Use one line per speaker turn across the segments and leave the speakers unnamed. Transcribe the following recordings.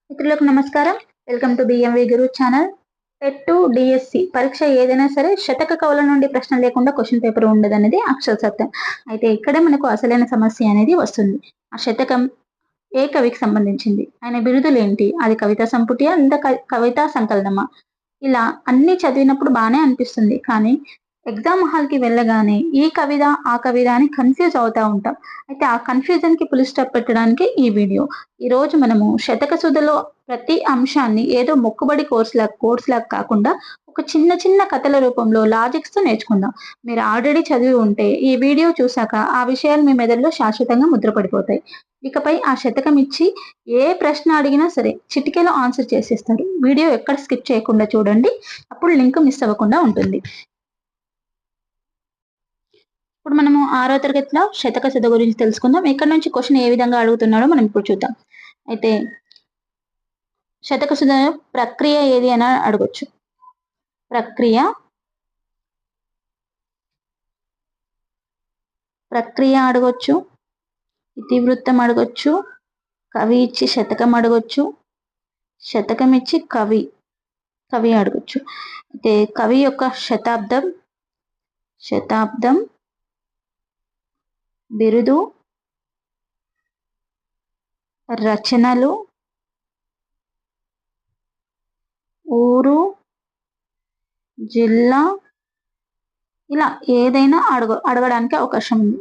మిత్రులకు నమస్కారం. Welcome to BMV Guru channel. TET DSC పరీక్ష ఏదైనా సరే శతక కవుల నుండి ప్రశ్న లేకుండా క్వశ్చన్ పేపర్ ఉండదు అనేది అక్షర సత్యం. అయితే ఇక్కడే మనకు అసలైన సమస్య అనేది వస్తుంది. ఆ శతకం ఏ కవికి సంబంధించింది, ఆయన బిరుదులు ఏంటి, అది కవితా సంపుటియా లేదా కవితా సంకలనమా? ఇలా అన్ని చదివినప్పుడు బాగానే అనిపిస్తుంది, కానీ ఎగ్జామ్ హాల్కి వెళ్ళగానే ఈ కవిత ఆ కవిత అని కన్ఫ్యూజ్ అవుతా ఉంటాం. అయితే ఆ కన్ఫ్యూజన్ కి పులి స్టాప్ పెట్టడానికి ఈ వీడియో. ఈ రోజు మనము శతక సుధలో ప్రతి అంశాన్ని ఏదో మొక్కుబడి కోర్స్ లాగా కాకుండా ఒక చిన్న చిన్న కథల రూపంలో లాజిక్స్ తో నేర్చుకుందాం. మీరు ఆల్రెడీ చదివి ఉంటే ఈ వీడియో చూసాక ఆ విషయాలు మీ మెదడులో శాశ్వతంగా ముద్రపడిపోతాయి. ఇకపై ఆ శతకం ఇచ్చి ఏ ప్రశ్న అడిగినా సరే చిటికెలో ఆన్సర్ చేసేస్తారు. వీడియో ఎక్కడ స్కిప్ చేయకుండా చూడండి, అప్పుడు లింక్ మిస్ అవ్వకుండా ఉంటుంది. ఇప్పుడు మనము 6వ తరగతిలో శతక సుధ గురించి తెలుసుకుందాం. ఇక్కడ నుంచి క్వశ్చన్ ఏ విధంగా అడుగుతున్నాడో మనం ఇప్పుడు చూద్దాం. అయితే శతక సుధ ప్రక్రియ ఏది అని అడగొచ్చు. ప్రక్రియ అడగొచ్చు, ఇతివృత్తం అడగొచ్చు, కవి ఇచ్చి శతకం అడగొచ్చు, శతకం ఇచ్చి కవి అడగొచ్చు. అయితే కవి యొక్క శతాబ్దం, బిరుదు, రచనలు, ఊరు, జిల్లా, ఇలా ఏదైనా అడగడానికి అవకాశం ఉంది.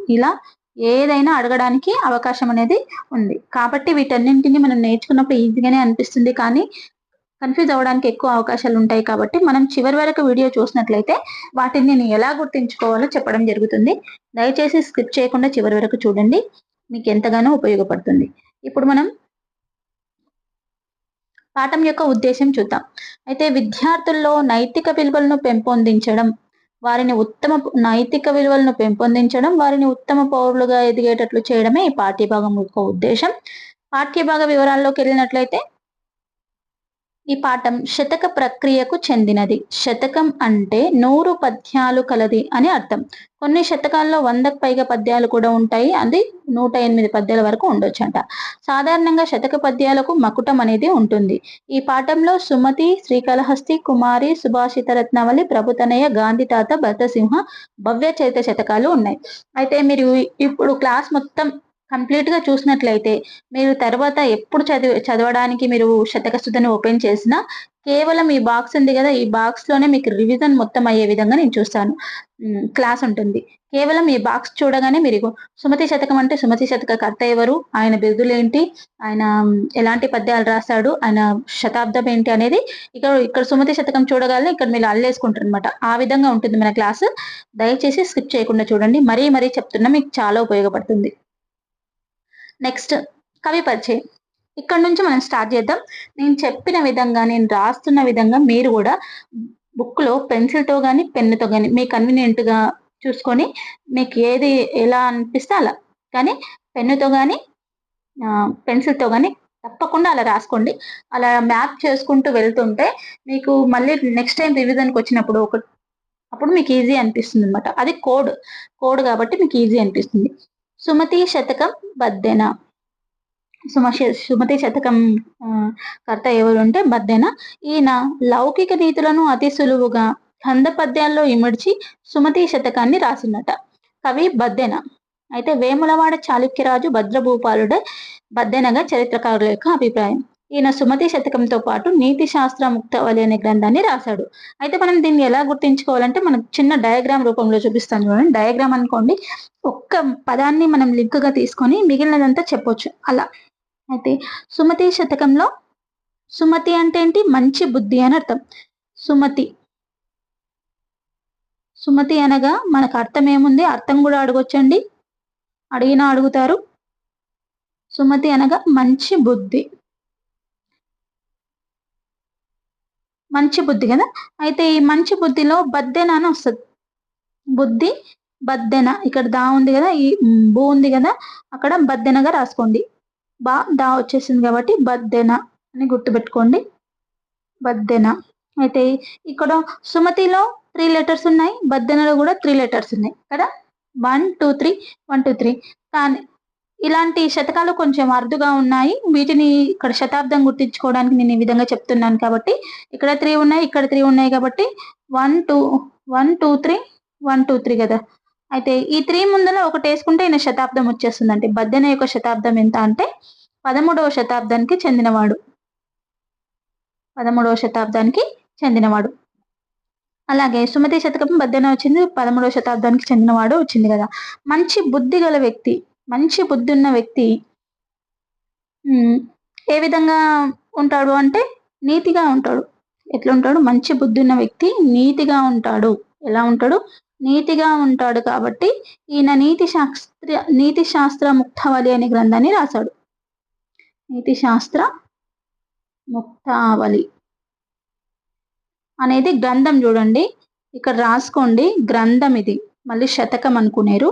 అనేది ఉంది. కాబట్టి వీటన్నింటినీ మనం నేర్చుకున్నప్పుడు ఈజీగానే అనిపిస్తుంది, కానీ కన్ఫ్యూజ్ అవ్వడానికి ఎక్కువ అవకాశాలు ఉంటాయి. కాబట్టి మనం చివరి వరకు వీడియో చూసినట్లయితే వాటిని నేను ఎలా గుర్తించుకోవాలో చెప్పడం జరుగుతుంది. దయచేసి స్కిప్ చేయకుండా చివరి వరకు చూడండి, మీకు ఎంతగానో ఉపయోగపడుతుంది. ఇప్పుడు మనం పాఠం యొక్క ఉద్దేశం చూద్దాం. అయితే విద్యార్థుల్లో నైతిక విలువలను పెంపొందించడం, వారిని ఉత్తమ పౌరులుగా ఎదిగేటట్లు చేయడమే ఈ పాఠ్యభాగం యొక్క ఉద్దేశం. పాఠ్యభాగ వివరాల్లోకి వెళ్ళినట్లయితే ఈ పాఠం శతక ప్రక్రియకు చెందినది. శతకం అంటే 100 పద్యాలు కలది అని అర్థం. కొన్ని శతకాల్లో 100కు పైగా పద్యాలు కూడా ఉంటాయి. అది 108 పద్యాల వరకు ఉండొచ్చంట. సాధారణంగా శతక పద్యాలకు మకుటం అనేది ఉంటుంది. ఈ పాఠంలో సుమతి, శ్రీకాళహస్తి, కుమారి, సుభాషిత రత్నావళి, ప్రభుతనయ, గాంధీ తాత, భరతసింహ, భవ్య చరిత శతకాలు ఉన్నాయి. అయితే మీరు ఇప్పుడు క్లాస్ మొత్తం కంప్లీట్ గా చూసినట్లయితే మీరు తర్వాత ఎప్పుడు చదవడానికి మీరు శతక సుధను ఓపెన్ చేసినా కేవలం ఈ బాక్స్ ఉంది కదా, ఈ బాక్స్ లోనే మీకు రివిజన్ మొత్తం అయ్యే విధంగా నేను చూస్తాను. క్లాస్ ఉంటుంది. కేవలం ఈ బాక్స్ చూడగానే మీరు సుమతి శతకం అంటే సుమతి శతక కర్త ఎవరు, ఆయన బిరుదులు ఏంటి, ఆయన ఎలాంటి పద్యాలు రాశాడు, ఆయన శతాబ్దం ఏంటి అనేది ఇక్కడ సుమతి శతకం చూడగానే ఇక్కడ మీరు అల్లేసుకుంటారు అనమాట. ఆ విధంగా ఉంటుంది మన క్లాస్. దయచేసి స్కిప్ చేయకుండా చూడండి. మరీ చెప్తున్నా, మీకు చాలా ఉపయోగపడుతుంది. నెక్స్ట్ కవి పరిచయం. ఇక్కడ నుంచి మనం స్టార్ట్ చేద్దాం. నేను చెప్పిన విధంగా, నేను రాస్తున్న విధంగా మీరు కూడా బుక్ లో పెన్సిల్ తో కానీ పెన్నుతో కానీ మీ కన్వీనియంట్ గా చూసుకొని మీకు ఏది ఎలా అనిపిస్తే అలా, కానీ పెన్నుతో కానీ పెన్సిల్ తో కానీ తప్పకుండా అలా రాసుకోండి. అలా మ్యాప్ చేసుకుంటూ వెళ్తుంటే మీకు మళ్ళీ నెక్స్ట్ టైం రివిజన్కి వచ్చినప్పుడు అప్పుడు మీకు ఈజీ అనిపిస్తుంది అనమాట. అది కోడ్ కాబట్టి మీకు ఈజీ అనిపిస్తుంది. సుమతి శతకం బద్దెన. సుమతి శతకం కర్త ఎవరు అంటే బద్దెన. ఈయన లౌకిక నీతులను అతి సులువుగా కంద పద్యాల్లో ఇమిడ్చి సుమతి శతకాన్ని రాసినట కవి బద్దెన. అయితే వేములవాడ చాళుక్యరాజు భద్రభూపాలుడే బద్దెనగా చరిత్రకారుల యొక్క అభిప్రాయం. ఈయన సుమతి శతకంతో పాటు నీతి శాస్త్ర ముక్తావళి అనే గ్రంథాన్ని రాశాడు. అయితే మనం దీన్ని ఎలా గుర్తించుకోవాలంటే మనం చిన్న డయాగ్రామ్ రూపంలో చూపిస్తాను చూడండి. డయాగ్రామ్ అనుకోండి, ఒక్క పదాన్ని మనం లింక్ గా తీసుకొని మిగిలినదంతా చెప్పొచ్చు అలా. అయితే సుమతి శతకంలో సుమతి అంటే ఏంటి, మంచి బుద్ధి అని అర్థం. సుమతి అనగా మనకు అర్థం ఏముంది, అర్థం కూడా అడగొచ్చండి, అడిగినా అడుగుతారు. సుమతి అనగా మంచి బుద్ధి కదా. అయితే ఈ మంచి బుద్ధిలో బద్దెన అని వస్తుంది. బుద్ధి బద్దెన, ఇక్కడ దా ఉంది కదా, ఈ బూ ఉంది కదా, అక్కడ బద్దెనగా రాసుకోండి. దా వచ్చేసింది కాబట్టి బద్దెన అని గుర్తుపెట్టుకోండి, బద్దెన. అయితే ఇక్కడ సుమతిలో 3 లెటర్స్ ఉన్నాయి, బద్దెనలో కూడా 3 లెటర్స్ ఉన్నాయి కదా, 1 2 3 1 2 3. కానీ ఇలాంటి శతకాలు కొంచెం అరుదుగా ఉన్నాయి. వీటిని ఇక్కడ శతాబ్దం గుర్తించుకోవడానికి నేను ఈ విధంగా చెప్తున్నాను కాబట్టి ఇక్కడ 3 ఉన్నాయి, ఇక్కడ 3 ఉన్నాయి కాబట్టి 1, 2, 1, 2, 3, 1, 2, 3 కదా! అయితే ఈ 3 ముందల ఒకటేసుకుంటే ఈయన శతాబ్దం వచ్చేస్తుందండి. బద్దెన యొక్క శతాబ్దం ఎంత అంటే 13వ శతాబ్దానికి చెందినవాడు. 13వ శతాబ్దానికి చెందినవాడు. అలాగే సుమతి శతకం బద్దెన వచ్చింది 13వ శతాబ్దానికి చెందినవాడు వచ్చింది కదా! మంచి బుద్ధి గల వ్యక్తి, మంచి బుద్ధి ఉన్న వ్యక్తి ఏ విధంగా ఉంటాడు అంటే నీతిగా ఉంటాడు. ఎట్లుంటాడు? మంచి బుద్ధి ఉన్న వ్యక్తి నీతిగా ఉంటాడు. ఎలా ఉంటాడు? నీతిగా ఉంటాడు కాబట్టి ఈయన నీతి శాస్త్ర ముక్తావళి అనే గ్రంథాన్ని రాశాడు. నీతి శాస్త్ర ముక్తావళి అనేది గ్రంథం. చూడండి ఇక్కడ రాసుకోండి, గ్రంథం ఇది. మళ్ళీ శతకం అనుకునేరు,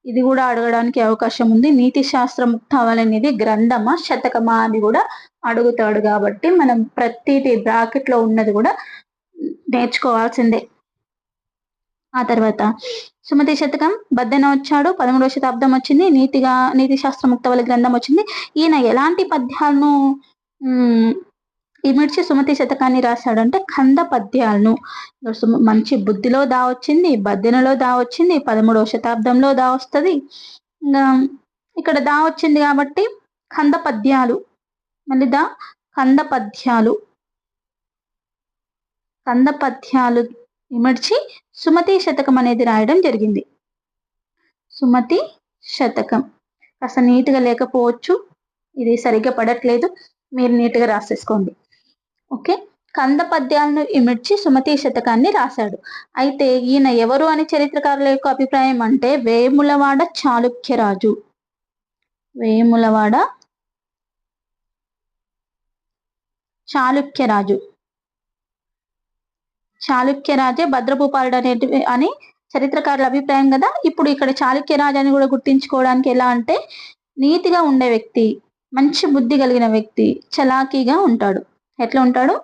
ఇది కూడా అడగడానికి అవకాశం ఉంది. నీతి శాస్త్ర ముక్తావళి అనేది గ్రంథమా శతకమా అని కూడా అడుగుతాడు కాబట్టి మనం ప్రతిటి బ్రాకెట్ లో ఉన్నది కూడా నేర్చుకోవాల్సిందే. ఆ తర్వాత సుమతి శతకం బద్దెన వచ్చాడు, 13వ శతాబ్దం వచ్చింది. నీతి శాస్త్ర ముక్తావళి గ్రంథం వచ్చింది. ఈయన ఎలాంటి పద్యాలను ఇమిడ్చి సుమతి శతకాన్ని రాశాడంటే ఖంద పద్యాలను. మంచి బుద్ధిలో దా వచ్చింది, బద్దెనలో దా వచ్చింది, 13వ శతాబ్దంలో దా వస్తుంది. ఇక్కడ దా వచ్చింది కాబట్టి ఖంద పద్యాలు, మళ్ళీ ఖంద పద్యాలు ఇమిడ్చి సుమతి శతకం అనేది రాయడం జరిగింది. సుమతి శతకం కాస్త నీట్గా లేకపోవచ్చు, ఇది సరిగ్గా పడట్లేదు, మీరు నీట్గా రాసేసుకోండి. ఓకే, కంద పద్యాలను ఇమిడ్చి సుమతి శతకాన్ని రాశాడు. అయితే ఈయన ఎవరు అని చరిత్రకారుల యొక్క అభిప్రాయం అంటే వేములవాడ చాళుక్యరాజు. వేములవాడ చాళుక్యరాజే భద్రభూపాలుడు అని చరిత్రకారుల అభిప్రాయం కదా. ఇప్పుడు ఇక్కడ చాళుక్యరాజు అని కూడా గుర్తించుకోవడానికి ఎలా అంటే నీతిగా ఉండే వ్యక్తి, మంచి బుద్ధి కలిగిన వ్యక్తి, చలాకీగా ఉంటాడు. ఎట్లా ఉంటాడు?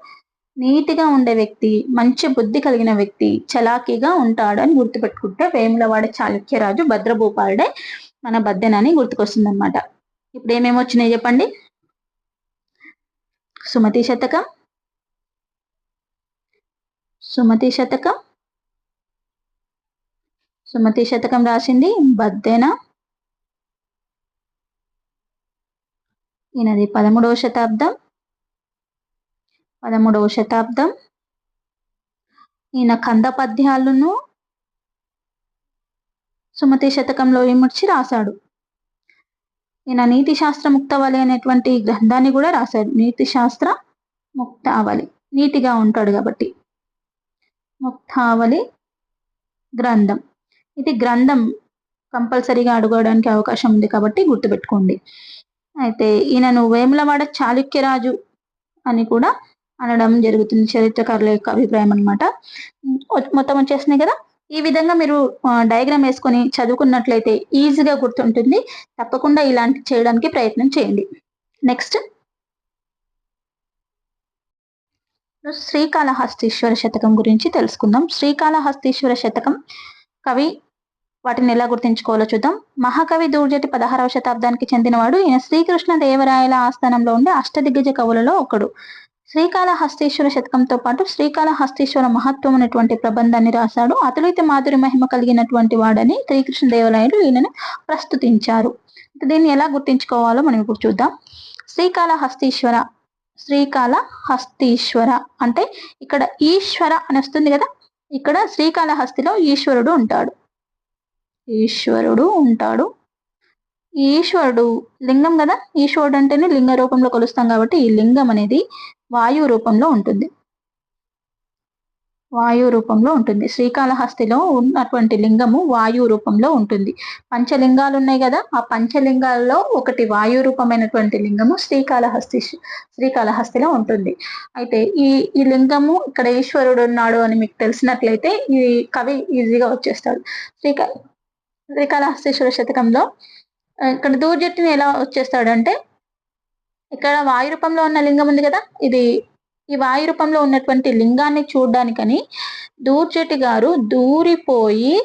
నీతిగా ఉండే వ్యక్తి, మంచి బుద్ధి కలిగిన వ్యక్తి, చలాకీగా ఉంటాడు అని గుర్తుపెట్టుకుంటే వేములవాడ చాళుక్యరాజు భద్రభూపాలుడే మన బద్దెనని గుర్తుకొస్తుంది అనమాట. ఇప్పుడు ఏమేమి వచ్చినాయి చెప్పండి? సుమతి శతకం, సుమతి శతకం రాసింది బద్దెన. ఈయనది 13వ శతాబ్దం. ఈయన కంద పద్యాలను సుమతి శతకంలో ఇముడ్చి రాశాడు. ఈయన నీతి శాస్త్ర ముక్తావళి అనేటువంటి గ్రంథాన్ని కూడా రాశాడు. నీతి శాస్త్ర ముక్తావళి, నీతిగా ఉంటాడు కాబట్టి ముక్తావళి గ్రంథం. ఇది గ్రంథం కంపల్సరీగా అడగడానికి అవకాశం ఉంది కాబట్టి గుర్తుపెట్టుకోండి. అయితే ఈయనను వేములవాడ చాళుక్యరాజు అని కూడా అనడం జరుగుతుంది, చరిత్రకారుల యొక్క అభిప్రాయం అనమాట. మొత్తం వచ్చేసినాయి కదా. ఈ విధంగా మీరు డయాగ్రామ్ వేసుకొని చదువుకున్నట్లయితే ఈజీగా గుర్తుంటుంది. తప్పకుండా ఇలాంటి చేయడానికి ప్రయత్నం చేయండి. నెక్స్ట్ శ్రీకాళహస్తీశ్వర శతకం గురించి తెలుసుకుందాం. శ్రీకాళహస్తీశ్వర శతకం కవి, వాటిని ఎలా గుర్తించుకోవాలో చూద్దాం. మహాకవి దూర్జటి 16వ శతాబ్దానికి చెందినవాడు. ఈయన శ్రీకృష్ణ దేవరాయల ఆస్థానంలో ఉండే అష్టదిగ్గజ కవులలో ఒకడు. శ్రీకాళహస్తీశ్వర శతకంతో పాటు శ్రీకాళహస్తీశ్వర మహత్వం అనేటువంటి ప్రబంధాన్ని రాశాడు. అతులిత మాధురి మహిమ కలిగినటువంటి వాడని శ్రీకృష్ణ దేవరాయలు ఈయనను ప్రస్తుతించారు. దీన్ని ఎలా గుర్తించుకోవాలో మనం ఇప్పుడు చూద్దాం. శ్రీకాళహస్తీశ్వర అంటే ఇక్కడ ఈశ్వర అని వస్తుంది కదా. ఇక్కడ శ్రీకాళహస్తిలో ఈశ్వరుడు ఉంటాడు. ఈశ్వరుడు లింగం కదా. ఈశ్వరుడు అంటేనే లింగ రూపంలో కొలుస్తాం కాబట్టి ఈ లింగం అనేది వాయు రూపంలో ఉంటుంది. శ్రీకాళహస్తిలో ఉన్నటువంటి లింగము వాయు రూపంలో ఉంటుంది. పంచలింగాలు ఉన్నాయి కదా, ఆ పంచలింగాల్లో ఒకటి వాయు రూపమైనటువంటి లింగము శ్రీకాళహస్తిలో ఉంటుంది. అయితే ఈ లింగము ఇక్కడ ఈశ్వరుడు ఉన్నాడు అని మీకు తెలిసినట్లయితే ఈ కవి ఈజీగా వచ్చేస్తాడు. శ్రీకాళహస్తీశ్వర శతకంలో ఇక్కడ దూర్జటిని ఎలా వచ్చేస్తాడంటే, ఇక్కడ వాయు రూపంలో ఉన్న లింగం ఉంది కదా, ఈ వాయు రూపంలో ఉన్నటువంటి లింగాన్ని చూడడానికని దూర్జటి గారు దూరిపోయి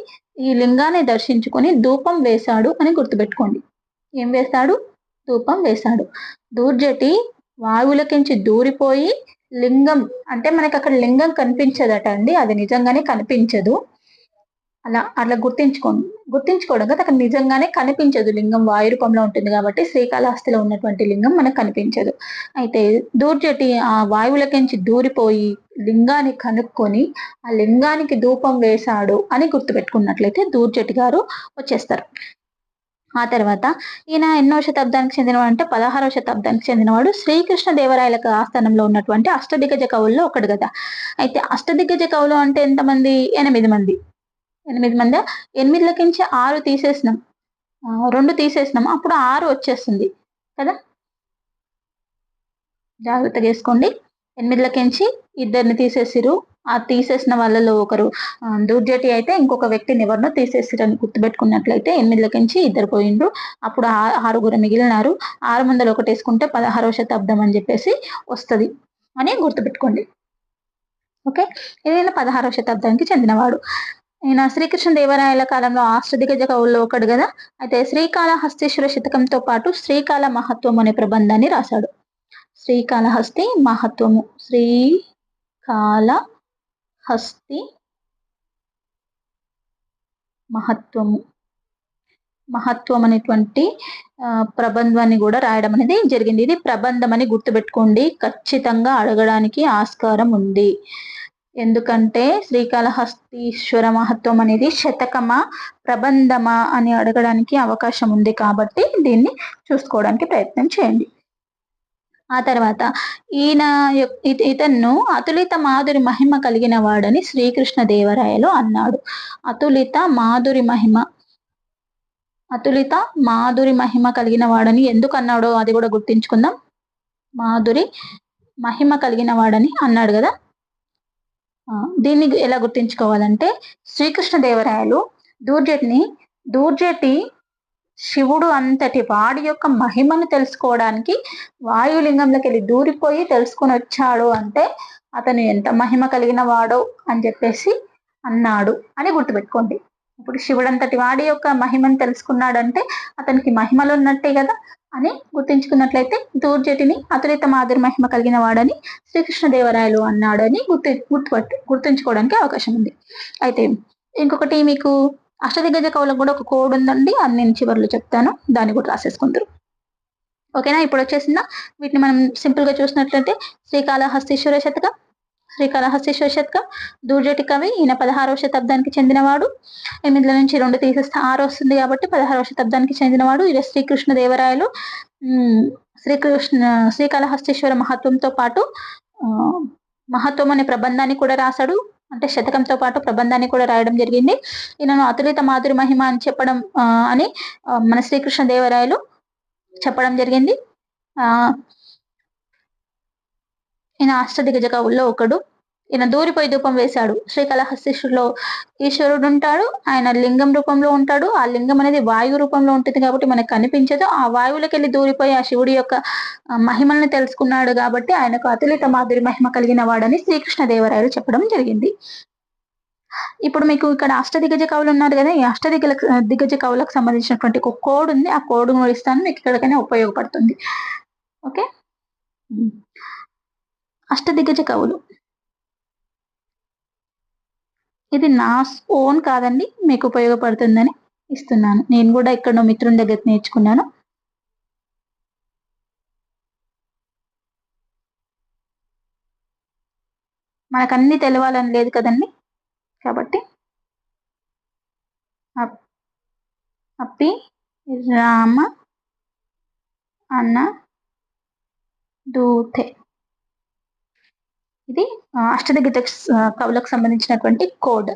ఈ లింగాన్ని దర్శించుకొని ధూపం వేశాడు అని గుర్తుపెట్టుకోండి. ఏం వేశాడు? ధూపం వేశాడు. దూర్జటి వాయువులకించి దూరిపోయి లింగం, అంటే మనకి అక్కడ లింగం కనిపించదట అండి, అది నిజంగానే కనిపించదు. అలా గుర్తించుకోవడం కదా, అక్కడ నిజంగానే కనిపించదు లింగం, వాయు రూపంలో ఉంటుంది కాబట్టి శ్రీకాళహస్తిలో ఉన్నటువంటి లింగం మనకు కనిపించదు. అయితే దూర్జటి ఆ వాయువులకించి దూరిపోయి లింగాన్ని కనుక్కొని ఆ లింగానికి ధూపం వేశాడు అని గుర్తుపెట్టుకున్నట్లయితే దూర్జటి గారు వచ్చేస్తారు. ఆ తర్వాత ఈయన ఎన్నో శతాబ్దానికి చెందినవాడు అంటే 16వ శతాబ్దానికి చెందినవాడు. శ్రీకృష్ణ దేవరాయలకు ఆస్థానంలో ఉన్నటువంటి అష్టదిగ్గజ కవుల్లో ఒకడు కదా. అయితే అష్టదిగ్గజ కవులు అంటే ఎంతమంది? 8 మంది. 8 మందా? 8లకించి 6 తీసేసినాం, 2 తీసేసినాం, అప్పుడు 6 వచ్చేస్తుంది కదా. జాగ్రత్తగా వేసుకోండి. 8లకించి 2 తీసేసిరు. ఆ తీసేసిన వాళ్ళలో ఒకరు దూర్జటి అయితే ఇంకొక వ్యక్తిని ఎవరినో తీసేసిరని గుర్తుపెట్టుకున్నట్లయితే 8లకించి 2 పోయిండ్రు. అప్పుడు 6 మిగిలినారు. 6 ముందర ఒకటి వేసుకుంటే 16వ శతాబ్దం అని చెప్పేసి వస్తుంది అని గుర్తుపెట్టుకోండి. ఓకే, ఈయన 16వ శతాబ్దానికి చెందినవాడు. ఈయన శ్రీకృష్ణ దేవరాయల కాలంలో అష్టదిగ్గజ కవుల్లో ఒకడు కదా. అయితే శ్రీకాళహస్తీశ్వర శతకంతో పాటు శ్రీకాళ మహత్వం అనే ప్రబంధాన్ని రాశాడు. శ్రీకాళహస్తి మహత్వము, శ్రీకాళహస్తి మహత్వం అనేటువంటి ప్రబంధాన్ని కూడా రాయడం అనేది జరిగింది. ఇది ప్రబంధం అని గుర్తుపెట్టుకోండి, ఖచ్చితంగా అడగడానికి ఆస్కారం ఉంది. ఎందుకంటే శ్రీకాళహస్తీశ్వర మహత్వం అనేది శతకమా ప్రబంధమా అని అడగడానికి అవకాశం ఉంది కాబట్టి దీన్ని చూసుకోవడానికి ప్రయత్నం చేయండి. ఆ తర్వాత ఇతన్ను అతులిత మాధురి మహిమ కలిగిన వాడని శ్రీకృష్ణ దేవరాయలు అన్నాడు. అతులిత మాధురి మహిమ కలిగిన వాడని ఎందుకు అన్నాడో అది కూడా గుర్తించుకుందాం. మాధురి మహిమ కలిగిన వాడని అన్నాడు కదా. దీన్ని ఎలా గుర్తించుకోవాలంటే శ్రీకృష్ణ దేవరాయలు దూర్జటి శివుడు అంతటి వాడి యొక్క మహిమను తెలుసుకోవడానికి వాయులింగంలోకి వెళ్ళి దూరిపోయి తెలుసుకొని వచ్చాడు అంటే అతను ఎంత మహిమ కలిగిన వాడో అని చెప్పేసి అన్నాడు అని గుర్తుపెట్టుకోండి. ఇప్పుడు శివుడంతటి వాడి యొక్క మహిమను తెలుసుకున్నాడంటే అతనికి మహిమలు ఉన్నట్టే కదా అని గుర్తించుకున్నట్లయితే దూర్జటిని అతులిత మాధురి మహిమ కలిగిన వాడని శ్రీకృష్ణదేవరాయలు అన్నాడు అని గుర్తుంచుకోవడానికి అవకాశం ఉంది. అయితే ఇంకొకటి మీకు అష్టదిగ్గజ కవులకు కూడా ఒక కోడ్ ఉందండి, అది నేను చివరిలో చెప్తాను, దాన్ని కూడా రాసేసుకుందరు. ఓకేనా, ఇప్పుడు వచ్చేసిందా. వీటిని మనం సింపుల్ గా చూసినట్లయితే శ్రీకాళహస్తీశ్వర శతకం దూర్జటి కవి, ఈయన 16వ శతాబ్దానికి చెందినవాడు. 8 నుంచి 2 తీసేస్తే 6 వస్తుంది కాబట్టి 16వ శతాబ్దానికి చెందినవాడు. ఇది శ్రీకృష్ణ దేవరాయలు శ్రీకాళహస్తీశ్వర మహత్వంతో పాటు మహత్వం అనే ప్రబంధాన్ని కూడా రాశాడు, అంటే శతకంతో పాటు ప్రబంధాన్ని కూడా రాయడం జరిగింది. ఈయనను అతులిత మాధురి మహిమ అని చెప్పడం అని మన శ్రీకృష్ణ దేవరాయలు చెప్పడం జరిగింది. ఈయన అష్టదిగ్గజ కవుల్లో ఒకడు. ఈయన దూరిపోయి ధూపం వేశాడు. శ్రీకాళహస్తీశ్వరులో ఈశ్వరుడు ఉంటాడు, ఆయన లింగం రూపంలో ఉంటాడు. ఆ లింగం అనేది వాయు రూపంలో ఉంటుంది కాబట్టి మనకు కనిపించదు. ఆ వాయువులకి వెళ్ళి దూరిపోయి ఆ శివుడి యొక్క మహిమల్ని తెలుసుకున్నాడు కాబట్టి ఆయనకు అతులిత మాధురి మహిమ కలిగిన వాడని శ్రీకృష్ణ దేవరాయలు చెప్పడం జరిగింది. ఇప్పుడు మీకు ఇక్కడ అష్టదిగ్గజ కవులు ఉన్నారు కదా, ఈ దిగ్గజ కవులకు సంబంధించినటువంటి ఒక కోడ్ ఉంది, ఆ కోడ్ కూడా ఇస్తాను, మీకు ఎక్కడికైనా ఉపయోగపడుతుంది. ఓకే, అష్టదిగ్గజ కవులు ఇది నా ఓన్ కాదండి, మీకు ఉపయోగపడుతుందని ఇస్తున్నాను. నేను కూడా ఎక్కడో మిత్రుని దగ్గర నేర్చుకున్నాను. మనకన్నీ తెలవాలని లేదు కదండి, కాబట్టి అప్పి రామ అన్న దూతే, ఇది అష్టదిగ్గజ కవులకు సంబంధించినటువంటి కోడ్.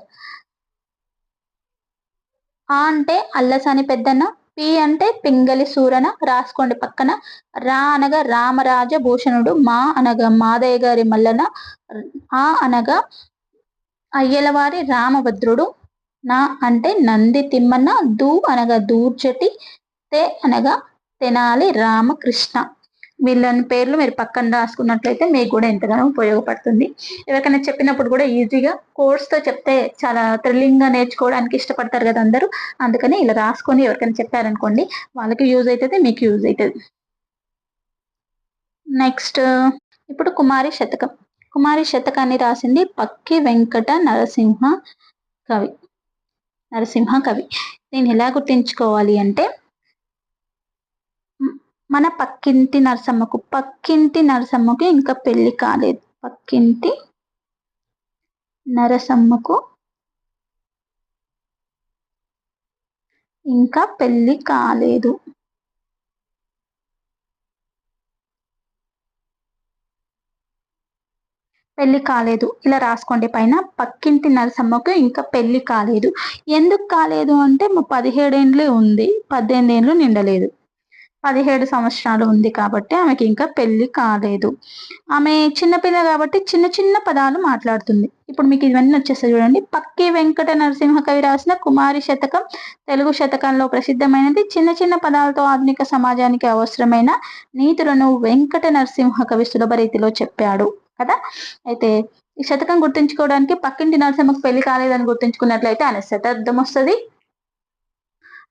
ఆ అంటే అల్లసాని పెద్దన్న, పి అంటే పింగలి సూరన, రాసుకోండి పక్కన. రా అనగా రామరాజ భూషణుడు, మా అనగా మాదయ్య గారి మల్లన, ఆ అనగా అయ్యలవారి రామభద్రుడు, నా అంటే నంది తిమ్మన్న, దూ అనగా దూర్జటి, తే అనగా తెనాలి రామకృష్ణ. వీళ్ళని పేర్లు మీరు పక్కన రాసుకున్నట్లయితే మీకు కూడా ఎంతగానో ఉపయోగపడుతుంది. ఎవరికైనా చెప్పినప్పుడు కూడా ఈజీగా కోర్స్‌తో చెప్తే చాలా థ్రిల్లింగ్‌గా నేర్చుకోవడానికి ఇష్టపడతారు కదా అందరూ. అందుకని ఇలా రాసుకొని ఎవరికైనా చెప్పారనుకోండి వాళ్ళకి యూజ్ అయితది, మీకు యూజ్ అయితది. నెక్స్ట్ ఇప్పుడు కుమారి శతకం. కుమారి శతకాన్ని రాసింది పక్కి వెంకట కవి. నరసింహ కవి. దీన్ని ఎలా గుర్తించుకోవాలి అంటే మన పక్కింటి నరసమ్మకు ఇంకా పెళ్లి కాలేదు. పక్కింటి నరసమ్మకు ఇంకా పెళ్లి కాలేదు. పెళ్లి కాలేదు ఇలా రాసుకోండి పైన. పక్కింటి నరసమ్మకు ఇంకా పెళ్లి కాలేదు. ఎందుకు కాలేదు అంటే 17 ఏండ్లే ఉంది, 18 ఏండ్లు నిండలేదు. 17 సంవత్సరాలు ఉంది కాబట్టి ఆమెకి ఇంకా పెళ్లి కాలేదు. ఆమె చిన్నపిల్ల కాబట్టి చిన్న చిన్న పదాలు మాట్లాడుతుంది. ఇప్పుడు మీకు ఇవన్నీ వచ్చేస్తాయి చూడండి. పక్కి వెంకట నరసింహ కవి రాసిన కుమారి శతకం తెలుగు శతకంలో ప్రసిద్ధమైనది. చిన్న చిన్న పదాలతో ఆధునిక సమాజానికి అవసరమైన నీతులను వెంకట నరసింహ కవి సులభ రీతిలో చెప్పాడు కదా. అయితే ఈ శతకం గుర్తుంచుకోవడానికి పక్కింటి నరసింహకు పెళ్లి కాలేదని గుర్తుంచుకున్నట్లయితే ఆయన శతాబ్దం వస్తుంది,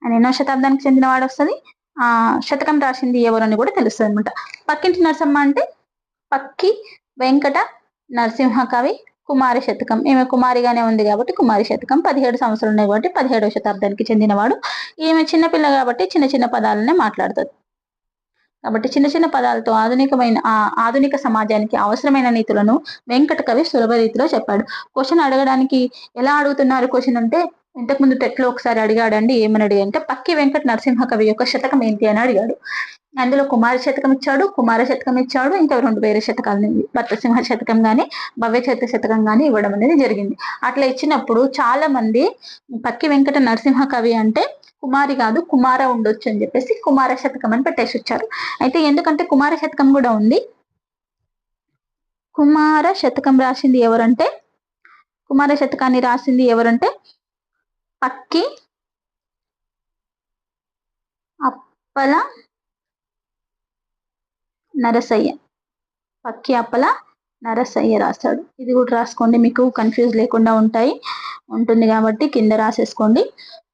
ఆయన ఎన్నో శతాబ్దానికి చెందిన వాడు వస్తుంది, ఆ శతకం రాసింది ఎవరని కూడా తెలుస్తుంది అనమాట. పక్కింటి నరసమ్మ అంటే పక్కి వెంకట నరసింహ కవి కుమారి శతకం. ఈమె కుమారిగానే ఉంది కాబట్టి కుమారి శతకం. 17 సంవత్సరాలు ఉన్నాయి కాబట్టి 17వ శతాబ్దానికి చెందినవాడు. ఈమె చిన్నపిల్ల కాబట్టి చిన్న చిన్న పదాలనే మాట్లాడుతుంది. కాబట్టి చిన్న చిన్న పదాలతో ఆధునిక సమాజానికి అవసరమైన నీతులను వెంకట కవి సులభ రీతిలో చెప్పాడు. క్వశ్చన్ అడగడానికి ఎలా అడుగుతున్నారు క్వశ్చన్ అంటే ఇంతకుముందు టెట్లో ఒకసారి అడిగాడండి. ఏమని అడిగా అంటే పక్కి వెంకట నరసింహ కవి యొక్క శతకం ఏంటి అని అడిగాడు. అందులో కుమార శతకం ఇచ్చాడు, కుమార శతకం ఇచ్చాడు, ఇంకా 2 వేరే శతకాలు భర్తసింహ శతకం గాని భవ్య చరిత్ర శతకం గాని ఇవ్వడం అనేది జరిగింది. అట్లా ఇచ్చినప్పుడు చాలా మంది పక్కి వెంకట నరసింహ కవి అంటే కుమారి కాదు కుమార ఉండొచ్చు అని చెప్పేసి కుమార శతకం అని పెట్టేసి వచ్చారు. అయితే ఎందుకంటే కుమార శతకం కూడా ఉంది. కుమార శతకం రాసింది ఎవరంటే కుమార శతకాన్ని రాసింది ఎవరంటే పక్కి అప్పల నరసయ్య. పక్కి అప్పల నరసయ్య రాశాడు. ఇది కూడా రాసుకోండి, మీకు కన్ఫ్యూజ్ లేకుండా ఉంటుంది కాబట్టి కింద రాసేసుకోండి.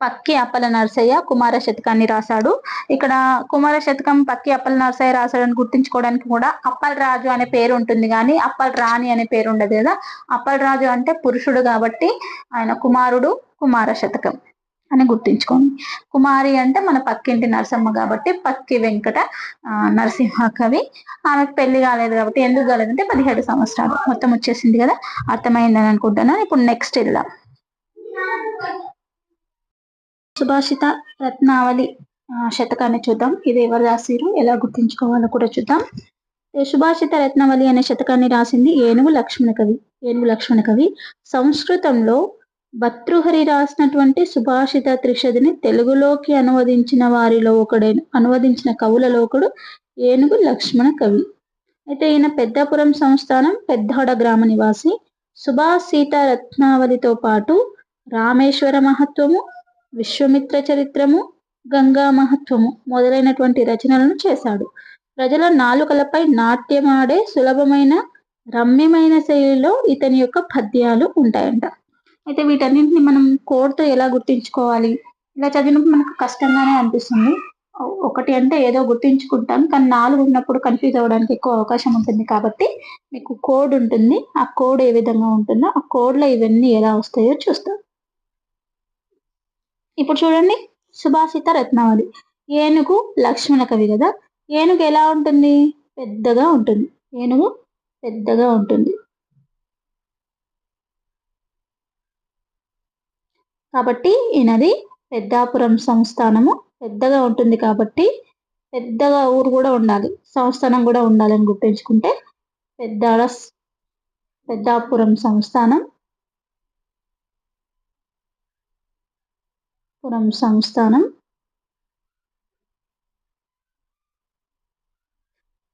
పక్కి అప్పల నరసయ్య కుమార శతకాన్ని రాశాడు. ఇక్కడ కుమార శతకం పక్కి అప్పల నరసయ్య రాశాడని గుర్తించుకోవడానికి కూడా అప్పల్ రాజు అనే పేరు ఉంటుంది కానీ అప్పల్ రాణి అనే పేరు ఉండదు కదా. అప్పల్ రాజు అంటే పురుషుడు కాబట్టి ఆయన కుమారుడు, కుమార శతకం అని గుర్తించుకోండి. కుమారి అంటే మన పక్కింటి నరసమ్మ కాబట్టి పక్కి వెంకట నరసింహ కవి. ఆమెకు పెళ్లి కాలేదు కాబట్టి ఎందుకు కాలేదంటే 17 సంవత్సరాలు. మొత్తం వచ్చేసింది కదా, అర్థమైందని అనుకుంటున్నాను. ఇప్పుడు నెక్స్ట్ వెళ్దాం. సుభాషిత రత్నావళి శతకాన్ని చూద్దాం. ఇది ఎవరు రాసిరు, ఎలా గుర్తించుకోవాలో కూడా చూద్దాం. సుభాషిత రత్నావళి అనే శతకాన్ని రాసింది ఏనుగు లక్ష్మణ కవి. సంస్కృతంలో భర్తృహరి రాసినటువంటి సుభాషిత త్రిషదిని తెలుగులోకి అనువదించిన కవులలో ఒకడు ఏనుగు లక్ష్మణ కవి. అయితే ఈయన పెద్దాపురం సంస్థానం పెద్దాడ గ్రామ నివాసి. సుభాషిత రత్నావళితో పాటు రామేశ్వర మహత్వము, విశ్వమిత్ర చరిత్రము, గంగా మహత్వము మొదలైనటువంటి రచనలను చేశాడు. ప్రజల నాలుకలపై నాట్యమాడే సులభమైన రమ్యమైన శైలిలో ఇతని యొక్క పద్యాలు ఉంటాయంట. అయితే వీటన్నింటిని మనం కోడ్తో ఎలా గుర్తించుకోవాలి? ఇలా చదివినప్పుడు మనకు కష్టంగానే అనిపిస్తుంది. ఒకటి అంటే ఏదో గుర్తించుకుంటాం, కానీ 4 ఉన్నప్పుడు కన్ఫ్యూజ్ అవ్వడానికి ఎక్కువ అవకాశం ఉంటుంది. కాబట్టి మీకు కోడ్ ఉంటుంది. ఆ కోడ్ ఏ విధంగా ఉంటుందో ఆ కోడ్లో ఇవన్నీ ఎలా వస్తాయో చూస్తాం. ఇప్పుడు చూడండి, సుభాషిత రత్నావళి ఏనుగు లక్ష్మణ కవి కదా. ఏనుగు ఎలా ఉంటుంది? పెద్దగా ఉంటుంది. ఏనుగు పెద్దగా ఉంటుంది కాబట్టి ఈయనది పెద్దాపురం సంస్థానము. పెద్దగా ఉంటుంది కాబట్టి పెద్దగా ఊరు కూడా ఉండాలి, సంస్థానం కూడా ఉండాలని గుర్తుంచుకుంటే పెద్దాపురం సంస్థానం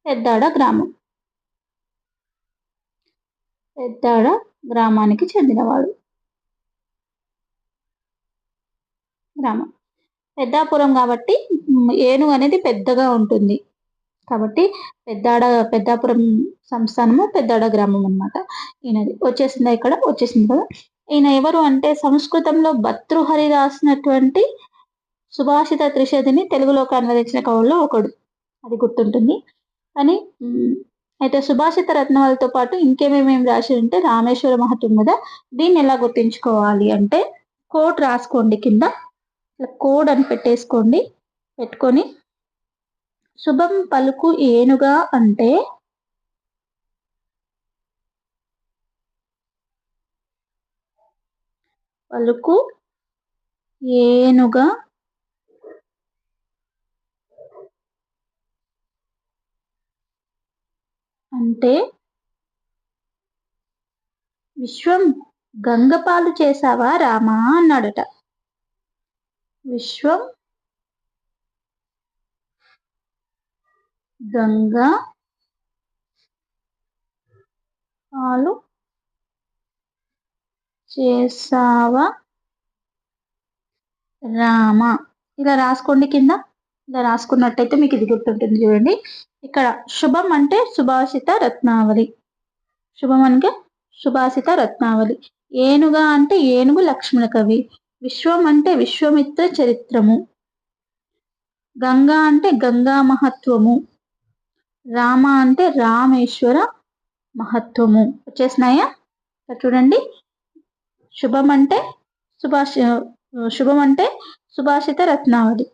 పెద్దాడ గ్రామానికి చెందినవాడు. గ్రామం పెద్దాపురం కాబట్టి ఏనుగు అనేది పెద్దగా ఉంటుంది. కాబట్టి పెద్దాపురం సంస్థానము పెద్దాడ గ్రామం అనమాట. ఈయనది వచ్చేసిందా, ఇక్కడ వచ్చేసింది కదా. ఈయన ఎవరు అంటే సంస్కృతంలో భర్తృహరి రాసినటువంటి సుభాషిత త్రిశతిని తెలుగులోకి అనువదించిన కవుల్లో ఒకడు. అది గుర్తుంటుంది. కానీ అయితే సుభాషిత రత్నాలతో పాటు ఇంకేమేమి రాసి ఉంటే రామేశ్వర మహత్యం కదా. దీన్ని ఎలా గుర్తుంచుకోవాలి అంటే కోడ్ రాసుకోండి కింద, కోడ్ అని పెట్టేసుకోండి. పెట్టుకొని శుభం పలుకు ఏనుగా అంటే పలుకు ఏనుగా అంటే విశ్వం గంగపాలు చేసావా రామా అన్నాడట. విశ్వం గంగా పాలు చేసావా రామ. ఇలా రాసుకోండి కింద. ఇలా రాసుకున్నట్టయితే మీకు ఇది గుర్తుంటుంది. చూడండి, ఇక్కడ శుభం అంటే సుభాషిత రత్నావళి. శుభం అంటే సుభాషిత రత్నావళి. ఏనుగా అంటే ఏనుగు లక్ష్మణ కవి. విశ్వం అంటే విశ్వమిత్ర చరిత్రము. గంగా అంటే గంగా మహత్వము. రామ అంటే రామేశ్వర మహత్వము. వచ్చేసినాయా? చూడండి, శుభం అంటే శుభం అంటే సుభాషిత రత్నావళి.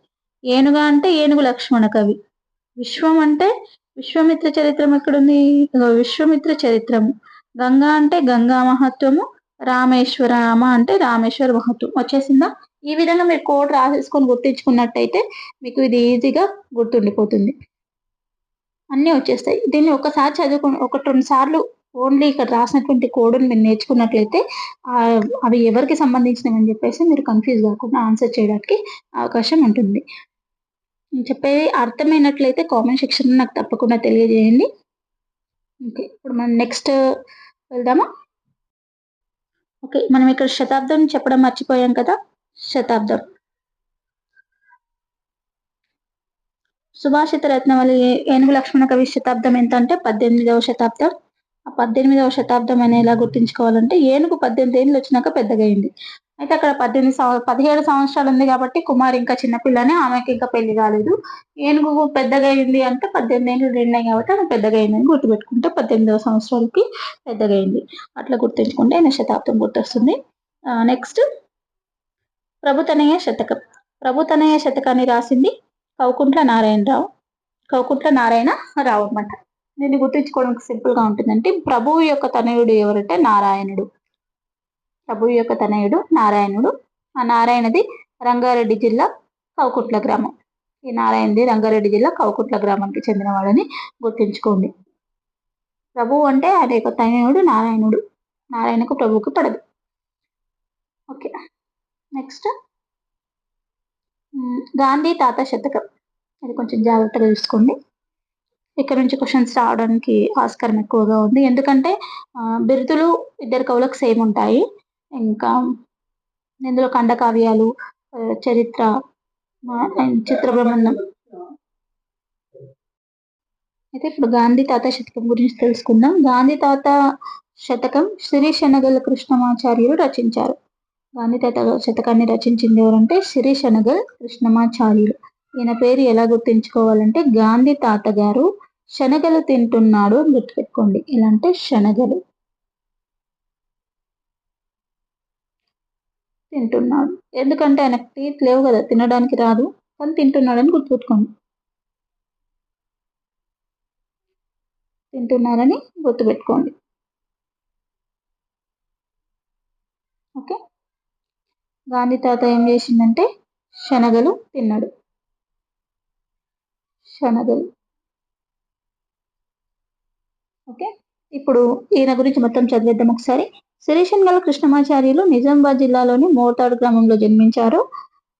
ఏనుగా అంటే ఏనుగు లక్ష్మణ కవి. విశ్వం అంటే విశ్వమిత్ర చరిత్రం. ఎక్కడుంది? విశ్వమిత్ర చరిత్రము. గంగా అంటే గంగా మహత్వము. రామ అంటే రామేశ్వర మహత్వం. వచ్చేసిందా? ఈ విధంగా మీరు కోడ్ రాసేసుకొని గుర్తించుకున్నట్టయితే మీకు ఇది ఈజీగా గుర్తుండిపోతుంది. అన్నీ వచ్చేస్తాయి. దీన్ని ఒకసారి చదువుకుని 1-2 సార్లు ఓన్లీ ఇక్కడ రాసినటువంటి కోడ్ని మీరు నేర్చుకున్నట్లయితే అవి ఎవరికి సంబంధించినవి అని చెప్పేసి మీరు కన్ఫ్యూజ్ కాకుండా ఆన్సర్ చేయడానికి అవకాశం ఉంటుంది. చెప్పేది అర్థమైనట్లయితే కామెంట్ సెక్షన్లో నాకు తప్పకుండా తెలియజేయండి. ఓకే, ఇప్పుడు మనం నెక్స్ట్ వెళ్దామా? ఓకే, మనం ఇక్కడ శతాబ్దం చెప్పడం మర్చిపోయాం కదా. శతాబ్దం సుభాషిత రత్నావళి ఏనుగు లక్ష్మణ కవి శతాబ్దం ఎంత అంటే 18వ శతాబ్దం. ఆ 18వ శతాబ్దం అని ఎలా గుర్తుంచుకోవాలంటే ఏనుగు 18 ఏళ్ళు వచ్చినాక పెద్దగా అయింది. అయితే అక్కడ 17 సంవత్సరాలు ఉంది కాబట్టి కుమార్ ఇంకా చిన్నపిల్లనే, ఆమెకి ఇంకా పెళ్లి కాలేదు. ఏనుగు పెద్దగా అయింది అంటే 18 ఏళ్ళు నిండాయి కాబట్టి ఆమె పెద్దగా అయిందని గుర్తుపెట్టుకుంటే 18వ సంవత్సరాలకి పెద్దగా అయింది. అట్లా గుర్తుంచుకుంటే ఆయన శతాబ్దం గుర్తొస్తుంది. నెక్స్ట్ ప్రభుతనయ శతకం. ప్రభుతనయ శతకాన్ని రాసింది కౌకుంట్ల నారాయణరావు. కౌకుంట్ల నారాయణరావు అనమాట. దీన్ని గుర్తుంచుకోవడానికి సింపుల్ గా ఉంటుందంటే ప్రభువు యొక్క తనయుడు ఎవరంటే నారాయణుడు. ప్రభువు యొక్క తనయుడు నారాయణుడు. ఆ నారాయణది రంగారెడ్డి జిల్లా కౌకుట్ల గ్రామం. ఈ నారాయణది రంగారెడ్డి జిల్లా కౌకుట్ల గ్రామానికి చెందినవాడని గుర్తుంచుకోండి. ప్రభువు అంటే ఆయన యొక్క తనయుడు నారాయణుడు. నారాయణకు ప్రభువుకు పడదు. ఓకే, నెక్స్ట్ గాంధీ తాత శతకం. అది కొంచెం జాగ్రత్తగా చూసుకోండి. ఇక్కడ నుంచి క్వశ్చన్స్ రావడానికి ఆస్కారం ఎక్కువగా ఉంది. ఎందుకంటే బిరుదులు ఇద్దరు కవులకు సేమ్ ఉంటాయి. ఇంకా ఇందులో ఖండకావ్యాలు, చరిత్ర, చిత్రబ్రహ్మాండం. అయితే ఇప్పుడు గాంధీ తాత శతకం గురించి తెలుసుకుందాం. గాంధీ తాత శతకం శనగల కృష్ణమాచార్యులు రచించారు. గాంధీ తాత శతకాన్ని రచించింది ఎవరంటే శనగల్ కృష్ణమాచార్యులు. ఈయన పేరు ఎలా గుర్తుంచుకోవాలంటే గాంధీ తాత గారు శనగలు తింటున్నాడు అని గుర్తుపెట్టుకోండి. ఇలా అంటే శనగలు తింటున్నాడు. ఎందుకంటే ఆయనకు టీత్ లేవు కదా, తినడానికి రాదు, కానీ తింటున్నాడని గుర్తుపెట్టుకోండి. తింటున్నారని గుర్తుపెట్టుకోండి. ఓకే, గాంధీ తాత ఏం చేసిందంటే శనగలు తిన్నాడు. శనగలు. ఓకే, ఇప్పుడు ఈయన గురించి మొత్తం చదివేద్దాం ఒకసారి. శనగల కృష్ణమాచార్యులు నిజామాబాద్ జిల్లాలోని మోతాడు గ్రామంలో జన్మించారు.